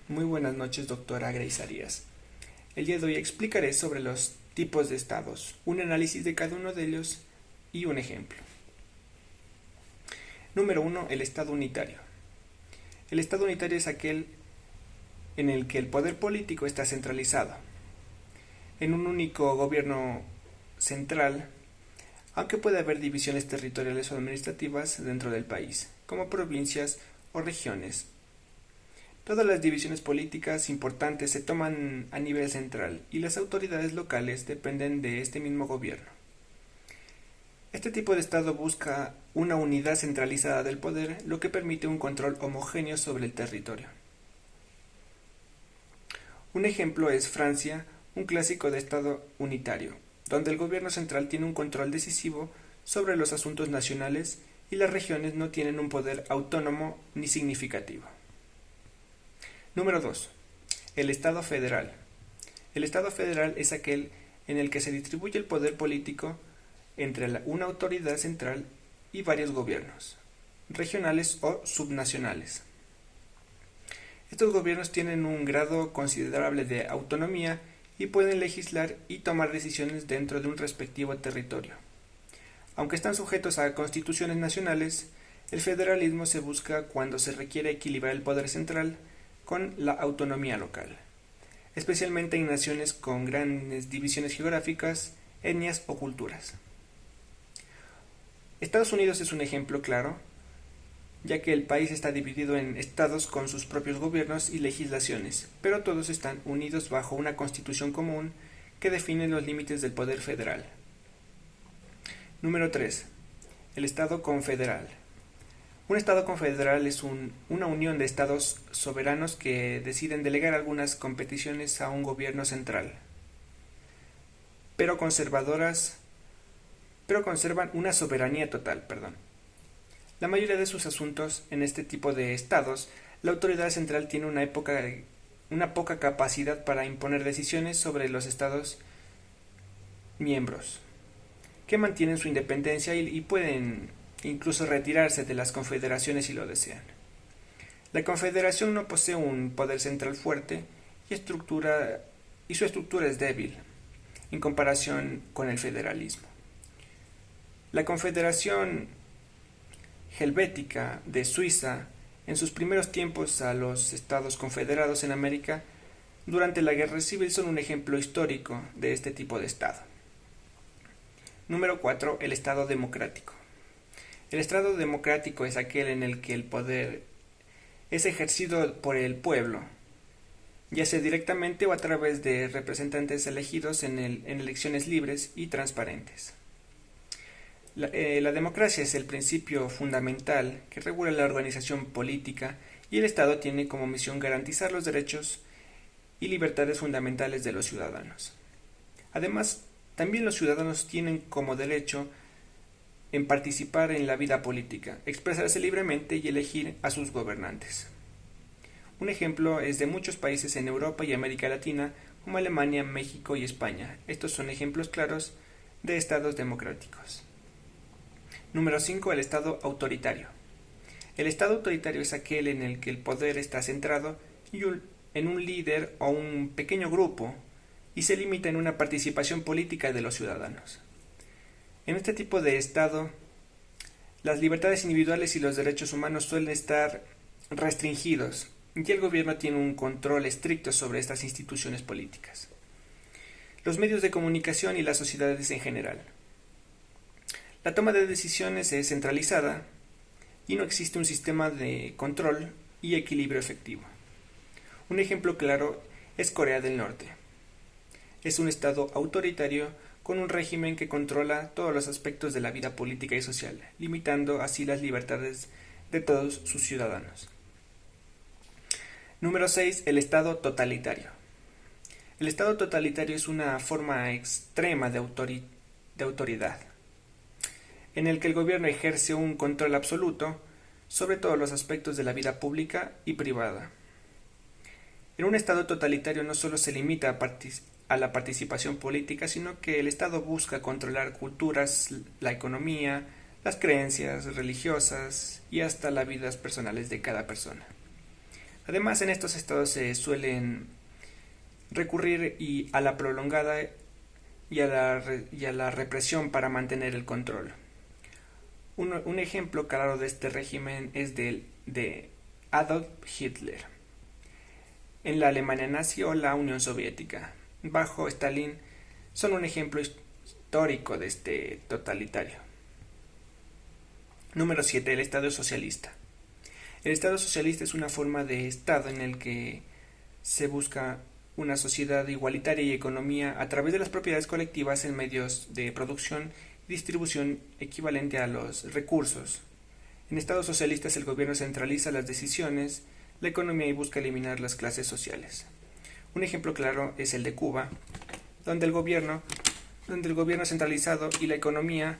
Muy buenas noches, doctora Grace Arias. El día de hoy explicaré sobre los tipos de estados, un análisis de cada uno de ellos y un ejemplo. Número 1. El estado unitario. El estado unitario es aquel en el que el poder político está centralizado en un único gobierno central, aunque puede haber divisiones territoriales o administrativas dentro del país, como provincias o regiones. Todas las divisiones políticas importantes se toman a nivel central y las autoridades locales dependen de este mismo gobierno. Este tipo de Estado busca una unidad centralizada del poder, lo que permite un control homogéneo sobre el territorio. Un ejemplo es Francia, un clásico de Estado unitario, donde el gobierno central tiene un control decisivo sobre los asuntos nacionales y las regiones no tienen un poder autónomo ni significativo. Número 2. El Estado federal. El Estado federal es aquel en el que se distribuye el poder político entre una autoridad central y varios gobiernos, regionales o subnacionales. Estos gobiernos tienen un grado considerable de autonomía y pueden legislar y tomar decisiones dentro de un respectivo territorio. Aunque están sujetos a constituciones nacionales, el federalismo se busca cuando se requiere equilibrar el poder central con la autonomía local, especialmente en naciones con grandes divisiones geográficas, etnias o culturas. Estados Unidos es un ejemplo claro, ya que el país está dividido en estados con sus propios gobiernos y legislaciones, pero todos están unidos bajo una constitución común que define los límites del poder federal. Número 3. El Estado confederal. Un Estado confederal es una unión de estados soberanos que deciden delegar algunas competiciones a un gobierno central, pero conservan una soberanía total. La mayoría de sus asuntos en este tipo de estados, la autoridad central tiene una poca capacidad para imponer decisiones sobre los estados miembros, que mantienen su independencia y pueden incluso retirarse de las confederaciones si lo desean. La confederación no posee un poder central fuerte y su estructura es débil en comparación con el federalismo. La Confederación Helvética de Suiza, en sus primeros tiempos a los Estados Confederados en América, durante la Guerra Civil son un ejemplo histórico de este tipo de Estado. Número 4. El Estado democrático. El Estado democrático es aquel en el que el poder es ejercido por el pueblo, ya sea directamente o a través de representantes elegidos en elecciones libres y transparentes. La democracia es el principio fundamental que regula la organización política y el Estado tiene como misión garantizar los derechos y libertades fundamentales de los ciudadanos. Además, también los ciudadanos tienen como derecho en participar en la vida política, expresarse libremente y elegir a sus gobernantes. Un ejemplo es de muchos países en Europa y América Latina, como Alemania, México y España. Estos son ejemplos claros de estados democráticos. Número 5. El Estado autoritario. El Estado autoritario es aquel en el que el poder está centrado en un líder o un pequeño grupo y se limita en una participación política de los ciudadanos. En este tipo de Estado, las libertades individuales y los derechos humanos suelen estar restringidos y el gobierno tiene un control estricto sobre estas instituciones políticas, los medios de comunicación y las sociedades en general. La toma de decisiones es centralizada y no existe un sistema de control y equilibrio efectivo. Un ejemplo claro es Corea del Norte. Es un Estado autoritario con un régimen que controla todos los aspectos de la vida política y social, limitando así las libertades de todos sus ciudadanos. Número 6. El Estado totalitario. El Estado totalitario es una forma extrema de autoridad, en el que el gobierno ejerce un control absoluto sobre todos los aspectos de la vida pública y privada. En un Estado totalitario no solo se limita a la participación política, sino que el Estado busca controlar culturas, la economía, las creencias religiosas y hasta las vidas personales de cada persona. Además, en estos estados se suelen recurrir a la prolongada y a la represión para mantener el control. Un ejemplo claro de este régimen es de Adolf Hitler en la Alemania nazi o la Unión Soviética. Bajo Stalin son un ejemplo histórico de este totalitario. Número 7. El Estado socialista. El Estado socialista es una forma de Estado en el que se busca una sociedad igualitaria y economía a través de las propiedades colectivas en medios de producción y distribución equivalente a los recursos. En estados socialistas el gobierno centraliza las decisiones, la economía y busca eliminar las clases sociales. Un ejemplo claro es el de Cuba, donde el gobierno centralizado y la economía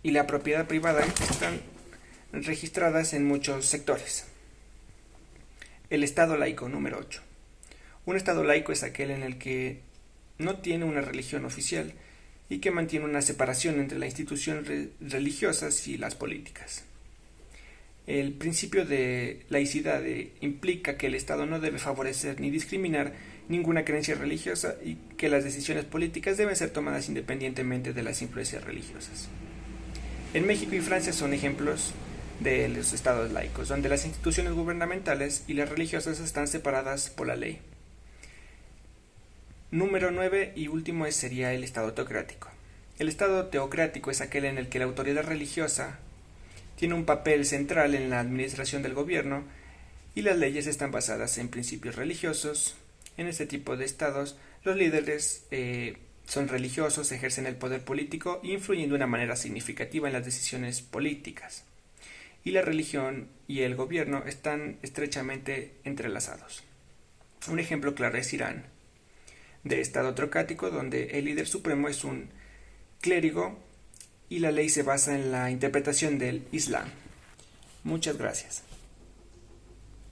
y la propiedad privada están registradas en muchos sectores. El Estado laico, número 8. Un Estado laico es aquel en el que no tiene una religión oficial y que mantiene una separación entre las instituciones religiosas y las políticas. El principio de laicidad implica que el Estado no debe favorecer ni discriminar ninguna creencia religiosa y que las decisiones políticas deben ser tomadas independientemente de las influencias religiosas. En México y Francia son ejemplos de los estados laicos, donde las instituciones gubernamentales y las religiosas están separadas por la ley. Número 9 y último sería el Estado teocrático. El Estado teocrático es aquel en el que la autoridad religiosa tiene un papel central en la administración del gobierno y las leyes están basadas en principios religiosos. En este tipo de estados, los líderes son religiosos, ejercen el poder político e influyen de una manera significativa en las decisiones políticas. Y la religión y el gobierno están estrechamente entrelazados. Un ejemplo claro es Irán, de estado teocrático donde el líder supremo es un clérigo y la ley se basa en la interpretación del Islam. Muchas gracias.